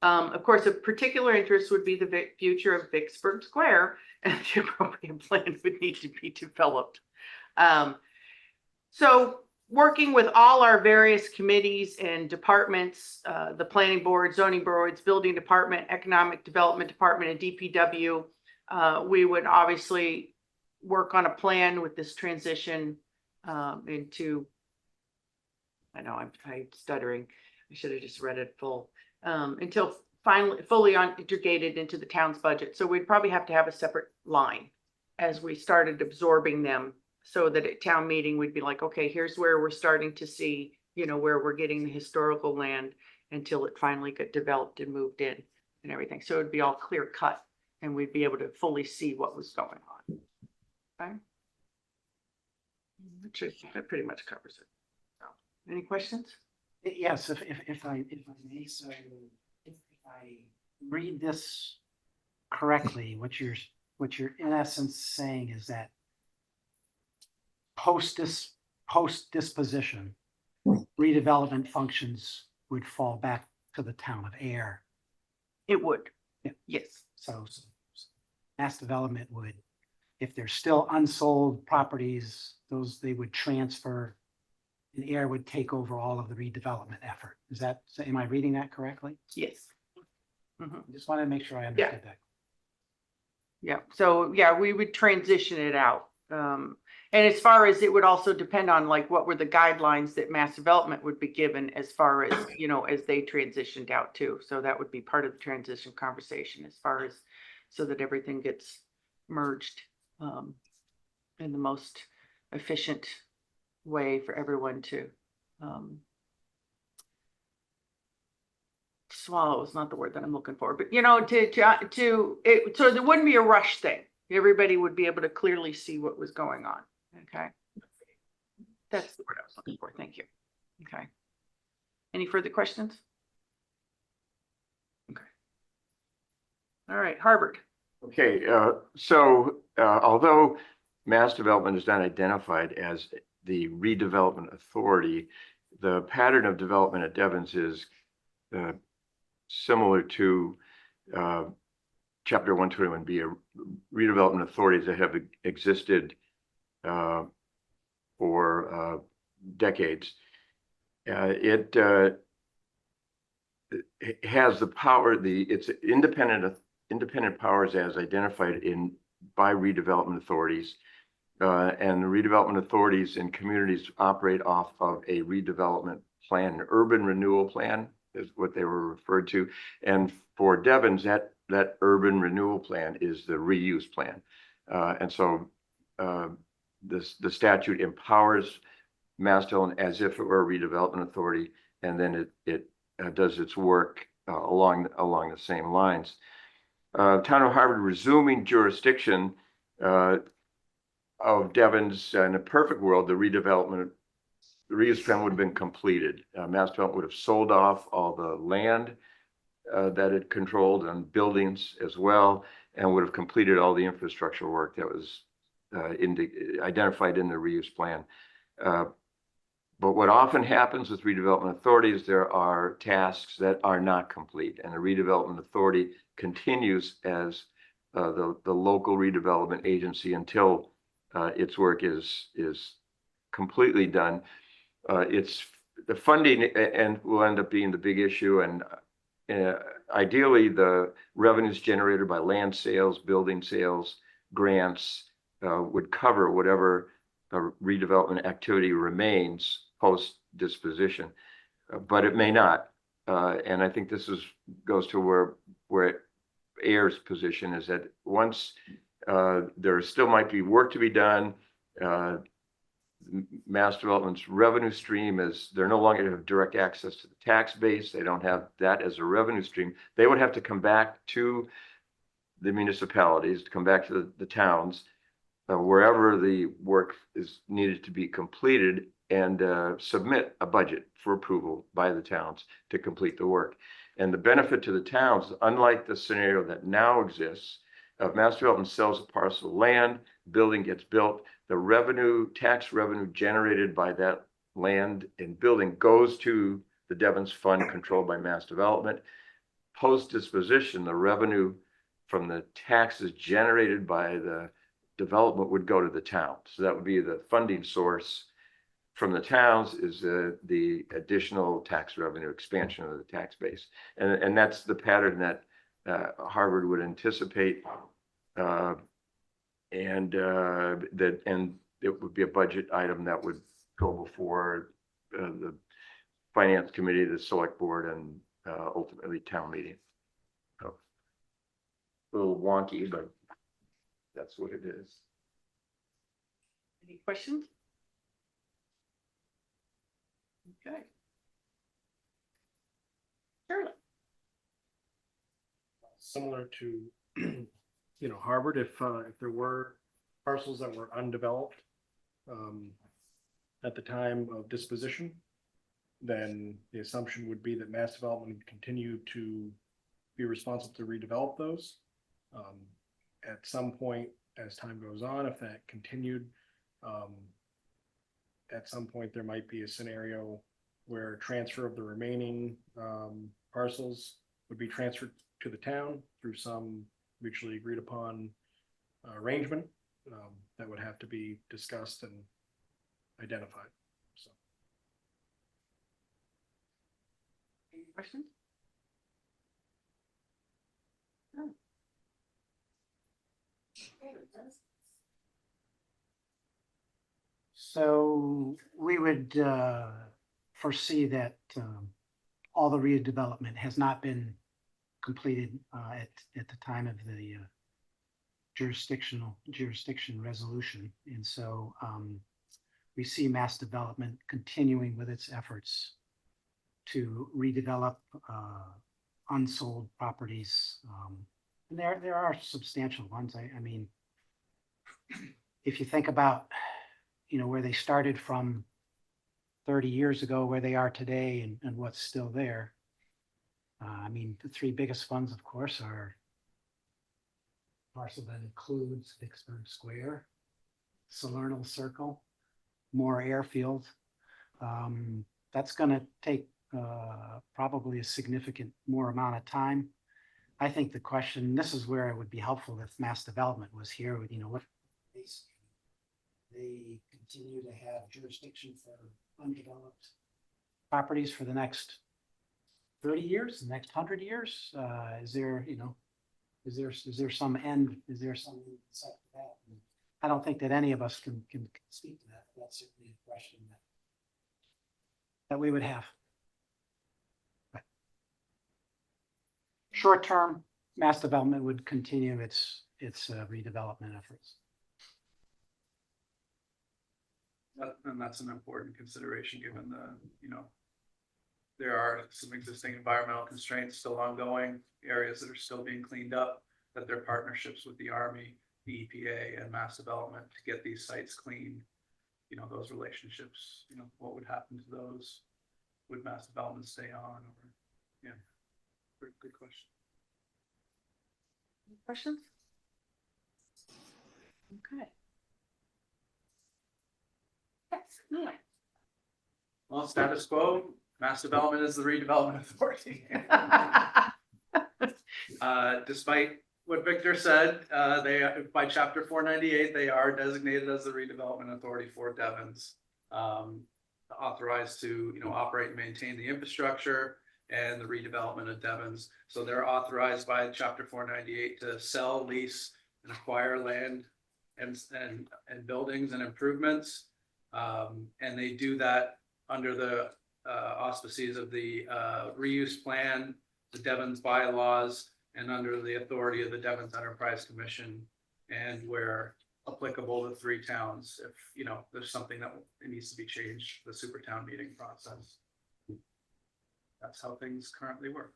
Of course, of particular interest would be the future of Vicksburg Square, and the appropriate plan would need to be developed. So working with all our various committees and departments, the planning board, zoning boards, building department, economic development department, and DPW, we would obviously work on a plan with this transition into, I know I'm stuttering, I should have just read it full, until finally fully integrated into the town's budget. So we'd probably have to have a separate line as we started absorbing them, so that at town meeting, we'd be like, okay, here's where we're starting to see, you know, where we're getting the historical land until it finally got developed and moved in and everything. So it'd be all clear cut and we'd be able to fully see what was going on. Okay. That pretty much covers it. So, any questions? Yes, if I may, so if I read this correctly, what you're in essence saying is that post disposition, redevelopment functions would fall back to the town of Air. It would. Yeah. Yes. So mass development would, if there's still unsold properties, those they would transfer, and Air would take over all of the redevelopment effort. Is that, am I reading that correctly? Yes. Mhm. I just wanted to make sure I understood that. Yeah. So yeah, we would transition it out. And as far as it would also depend on like what were the guidelines that mass development would be given as far as, you know, as they transitioned out too. So that would be part of the transition conversation as far as so that everything gets merged in the most efficient way for everyone to swallow is not the word that I'm looking for, but you know, so there wouldn't be a rush thing. Everybody would be able to clearly see what was going on. Okay. That's the word I was looking for. Thank you. Okay. Any further questions? Okay. All right, Harvard. Okay, so although mass development is not identified as the redevelopment authority, the pattern of development at Devens is similar to Chapter 121B, redevelopment authorities that have existed for decades. It has the power, it's independent powers as identified by redevelopment authorities. And the redevelopment authorities and communities operate off of a redevelopment plan, an urban renewal plan is what they were referred to. And for Devens, that urban renewal plan is the reuse plan. And so the statute empowers Mass Development as if it were a redevelopment authority, and then it does its work along the same lines. Town of Harvard resuming jurisdiction of Devens. In a perfect world, the reuse plan would have been completed. Mass Development would have sold off all the land that it controlled and buildings as well, and would have completed all the infrastructure work that was identified in the reuse plan. But what often happens with redevelopment authorities, there are tasks that are not complete, and the redevelopment authority continues as the local redevelopment agency until its work is completely done. It's the funding and will end up being the big issue, and ideally the revenues generated by land sales, building sales, grants would cover whatever redevelopment activity remains post disposition, but it may not. And I think this goes to where Air's position is that once there still might be work to be done, Mass Development's revenue stream is they're no longer have direct access to the tax base. They don't have that as a revenue stream. They would have to come back to the municipalities, to come back to the towns, wherever the work is needed to be completed, and submit a budget for approval by the towns to complete the work. And the benefit to the towns, unlike the scenario that now exists, of Mass Development sells a parcel of land, building gets built, the revenue, tax revenue generated by that land and building goes to the Devens Fund controlled by Mass Development. Post disposition, the revenue from the taxes generated by the development would go to the town. So that would be the funding source from the towns, is the additional tax revenue expansion of the tax base. And that's the pattern that Harvard would anticipate. And it would be a budget item that would go before the finance committee, the select board, and ultimately town meeting. So, a little wonky, but that's what it is. Any questions? Okay. Charlotte. Similar to, Harvard, if there were parcels that were undeveloped at the time of disposition, then the assumption would be that Mass Development would continue to be responsible to redevelop those. At some point, as time goes on, if that continued, at some point there might be a scenario where transfer of the remaining parcels would be transferred to the town through some mutually agreed upon arrangement that would have to be discussed and identified. So. Any questions? No. So we would foresee that all the redevelopment has not been completed at the time of the jurisdiction resolution. And so we see Mass Development continuing with its efforts to redevelop unsold properties. And there are substantial ones. I mean, if you think about, where they started from 30 years ago, where they are today, and what's still there. I mean, the three biggest funds, of course, are parcel that includes Vicksburg Square, Salernal Circle, Moore Airfield. That's going to take probably a significant more amount of time. I think the question, this is where it would be helpful if Mass Development was here, with, what they continue to have jurisdiction for undeveloped properties for the next 30 years, the next 100 years. Is there, is there some end? Is there some insight to that? And I don't think that any of us can speak to that. That's certainly a question that we would have. But short term, Mass Development would continue its redevelopment efforts. And that's an important consideration, given there are some existing environmental constraints still ongoing, areas that are still being cleaned up, that there are partnerships with the Army, the EPA, and Mass Development to get these sites clean. Those relationships, what would happen to those? Would Mass Development stay on? Or, yeah, good question. Any questions? Okay. Yes, no. Well, status quo, Mass Development is the redevelopment authority. Despite what Victor said, they, by chapter 498, they are designated as the redevelopment authority for Devens, authorized to, operate and maintain the infrastructure and the redevelopment of Devens. So they're authorized by chapter 498 to sell, lease, and acquire land and buildings and improvements. And they do that under the auspices of the reuse plan, the Devens bylaws, and under the authority of the Devens Enterprise Commission, and where applicable to 3 towns, if there's something that needs to be changed, the super town meeting process. That's how things currently work.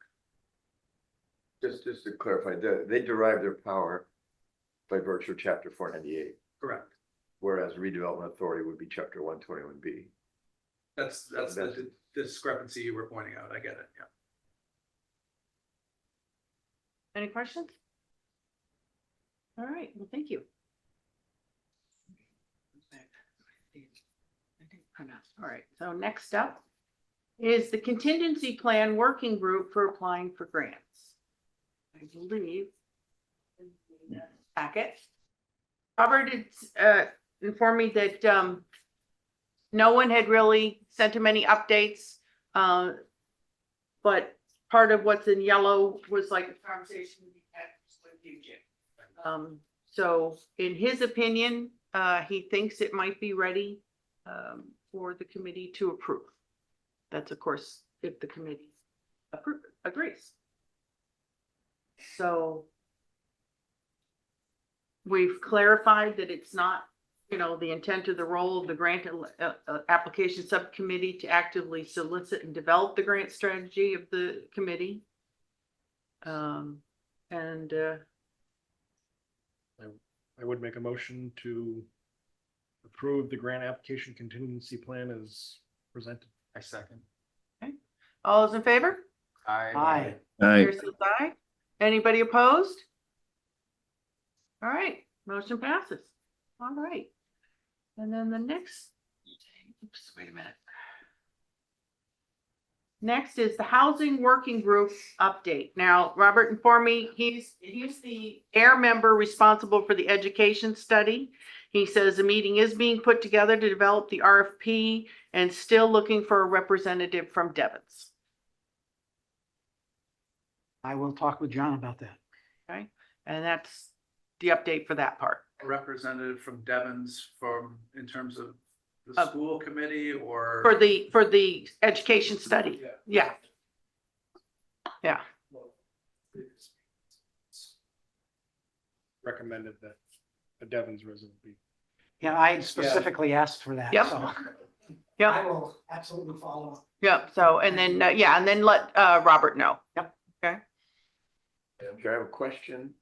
Just to clarify, they derive their power by virtue of chapter 498. Correct. Whereas redevelopment authority would be chapter 121B. That's the discrepancy you were pointing out. I get it, yeah. Any questions? All right, well, thank you. All right, so next up is the contingency plan working group for applying for grants. I believe in the packet. Robert informed me that no one had really sent him any updates. But part of what's in yellow was like a conversation we had with you, Jim. So in his opinion, he thinks it might be ready for the committee to approve. That's of course, if the committee agrees. So we've clarified that it's not, the intent of the role of the grant application subcommittee to actively solicit and develop the grant strategy of the committee. I would make a motion to approve the grant application contingency plan as presented. I second. All those in favor? Aye. Chair says aye. Anybody opposed? All right, motion passes. All right. And then the next, oops, wait a minute. Next is the housing working group update. Now, Robert informed me he's the AIR member responsible for the education study. He says the meeting is being put together to develop the RFP and still looking for a representative from Devens. I will talk with John about that. Okay, and that's the update for that part. A representative from Devens in terms of the Of- school committee or? For the education study. Yeah. Yeah. Recommended that a Devens resident be. Yeah, I specifically asked for that. Yep. So I Yeah. will absolutely follow up. Yeah. So, and then, and then let Robert know. Yep. Okay. Madam Chair, I have a question.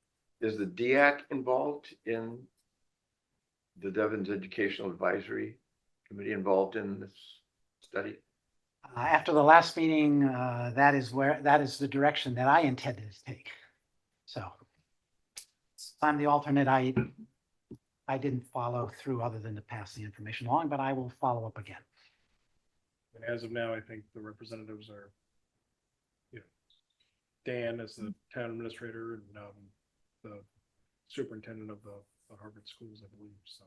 Is the DEAC involved in the Devens Educational Advisory Committee involved in this study? After the last meeting, that is the direction that I intended to take. So I'm the alternate. I didn't follow through other than to pass the information along, but I will follow up again. And as of now, I think the representatives are, Dan as the town administrator and the superintendent of the Harvard schools, I believe, so.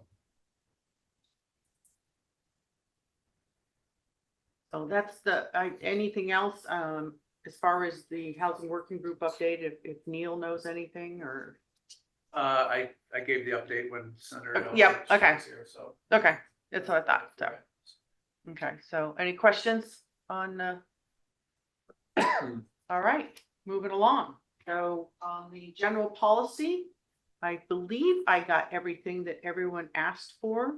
So that's anything else, as far as the housing working group update, if Neil knows anything or? I gave the update when Senator. Yep, Elbridge okay. was here, so. Okay, that's what I thought, so. Okay, so any questions on, all right, moving along. So on the general policy, I believe I got everything that everyone asked for.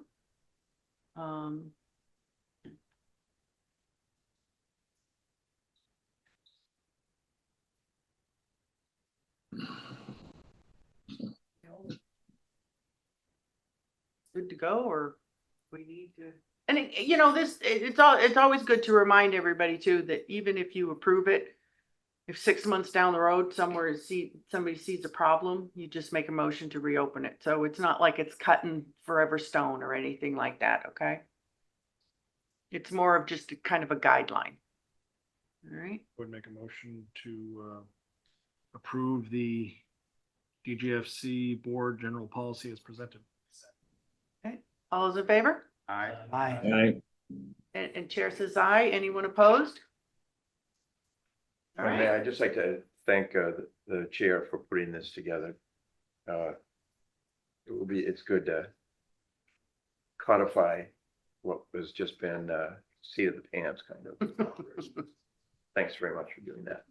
Good to go, or we need to, and it's always good to remind everybody too, that even if you approve it, if 6 months down the road, somebody sees a problem, you just make a motion to reopen it. So it's not like it's cut in forever stone or anything like that, okay? It's more of just a kind of a guideline. All right, Would make a motion to approve the DGFC board general policy as presented. all those in favor? Aye. And chair says aye. Anyone opposed? All May right, I just like to thank the chair for putting this together. It's good to codify what was just been seat of the pants kind of. Thanks very much for doing that.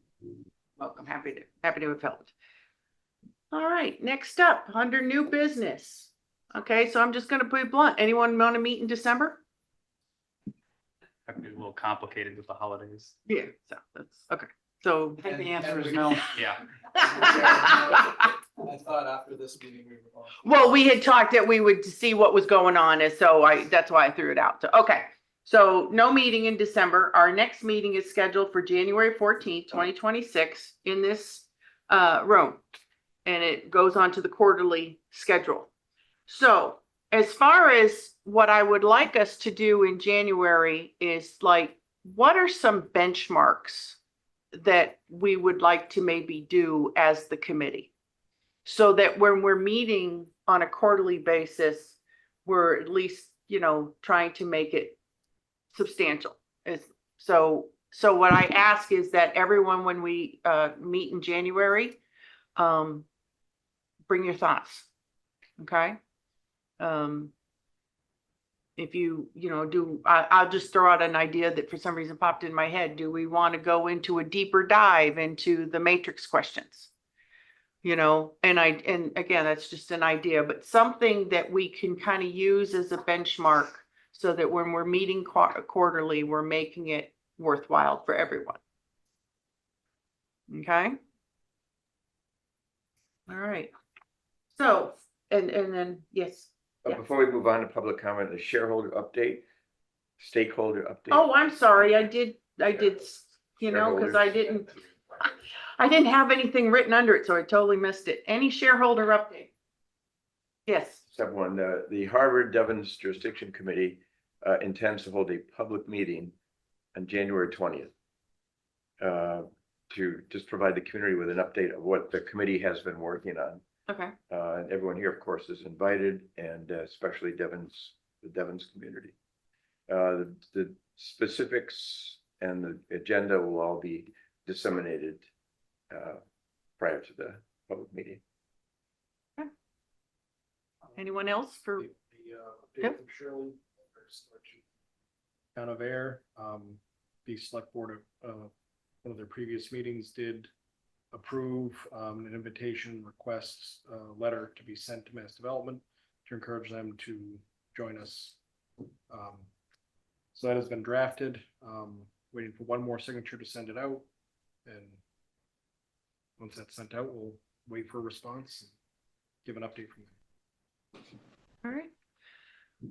welcome. Happy to have helped. All right, next up, under new business. Okay, so I'm just gonna put it blunt. Anyone want to meet in December? That could be a little complicated with the holidays. Yeah, so that's okay. So I think the answer is no. Yeah. I thought after this meeting we were going. well, we had talked that we would see what was going on, and so that's why I threw it out. So okay, So no meeting in December. Our next meeting is scheduled for January 14th, 2026 in this room. And it goes on to the quarterly schedule. So as far as what I would like us to do in January is like, what are some benchmarks that we would like to maybe do as the committee? So that when we're meeting on a quarterly basis, we're at least, trying to make it substantial. So what I ask is that everyone, when we meet in January, bring your thoughts. Okay. If I'll just throw out an idea that for some reason popped in my head. Do we want to go into a deeper dive into the matrix questions? And again, that's just an idea, but something that we can kind of use as a benchmark so that when we're meeting quarterly, we're making it worthwhile for everyone. Okay. All right. So, and then, yes. But Yeah. before we move on to public comment, the shareholder update, stakeholder update. Oh, I'm sorry. I did, because I didn't have anything written under it, so I totally missed it. Any shareholder update? Yes. Step one, the Harvard Devens Jurisdiction Committee intends to hold a public meeting on January 20th to just provide the community with an update of what the committee has been working on. Okay. And everyone here, of course, is invited, and especially the Devens community. The specifics and the agenda will all be disseminated prior to the public meeting. Anyone else for? The update from Shirley, Town of Air, the select board of one of their previous meetings did approve an invitation request letter to be sent to Mass Development to encourage them to join us. So that has been drafted, waiting for one more signature to send it out. And once that's sent out, we'll wait for a response and give an update from there. All right.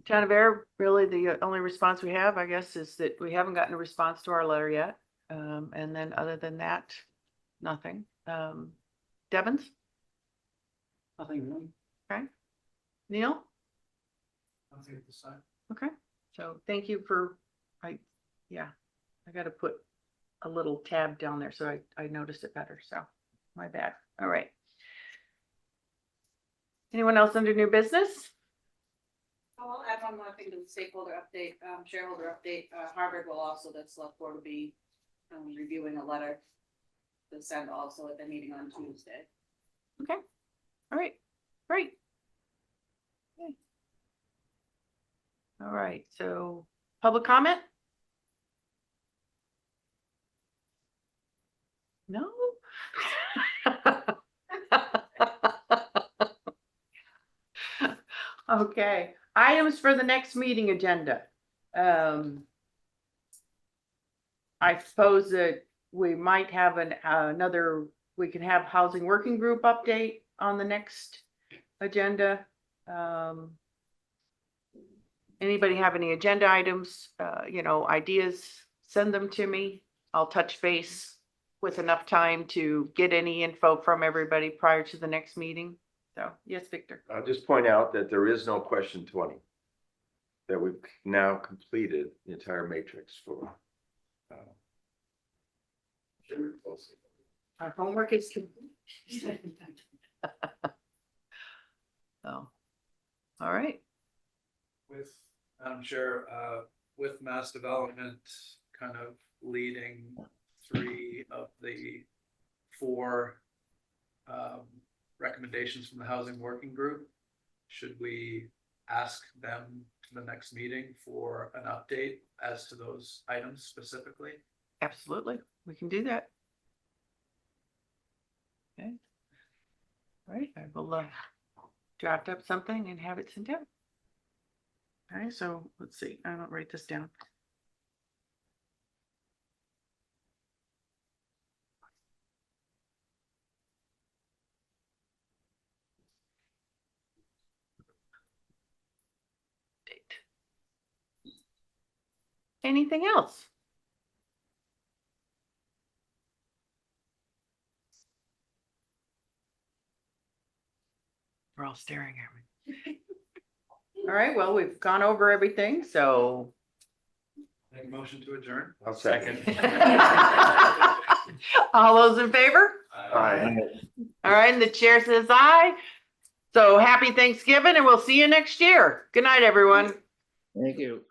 Town of Air, really the only response we have, I guess, is that we haven't gotten a response to our letter yet. And then other than that, nothing. Devens? Nothing really. Okay. Neil? Nothing at this time. Okay. So thank you for, I got to put a little tab down there so I noticed it better. So my bad. All right. Anyone else under new business? I'll add one more thing to the stakeholder update, shareholder update. Harvard will also, the select board will be reviewing a letter to send also at the meeting on Tuesday. Okay. All right. Great. Okay. All right. So public comment? No. Okay. Items for the next meeting agenda. I suppose that we might have we can have housing working group update on the next agenda. Anybody have any agenda items, ideas, send them to me. I'll touch base with enough time to get any info from everybody prior to the next meeting. So, yes, Victor. I'll just point out that there is no question 20. That we've now completed the entire matrix for. Our homework is complete. Oh, all right. With, I'm sure, with Mass Development kind of leading 3 of the 4 recommendations from the Housing Working Group, should we ask them to the next meeting for an update as to those items specifically? Absolutely. We can do that. Okay. All right. I will draft up something and have it sent out. Okay. So let's see. I don't write this down. Anything else? We're all staring at me. All right, well, we've gone over everything, so. Make a motion to adjourn. I'll second. All those in favor? Aye. All right, and the chair says aye. So happy Thanksgiving and we'll see you next year. Good night, everyone. Thank you.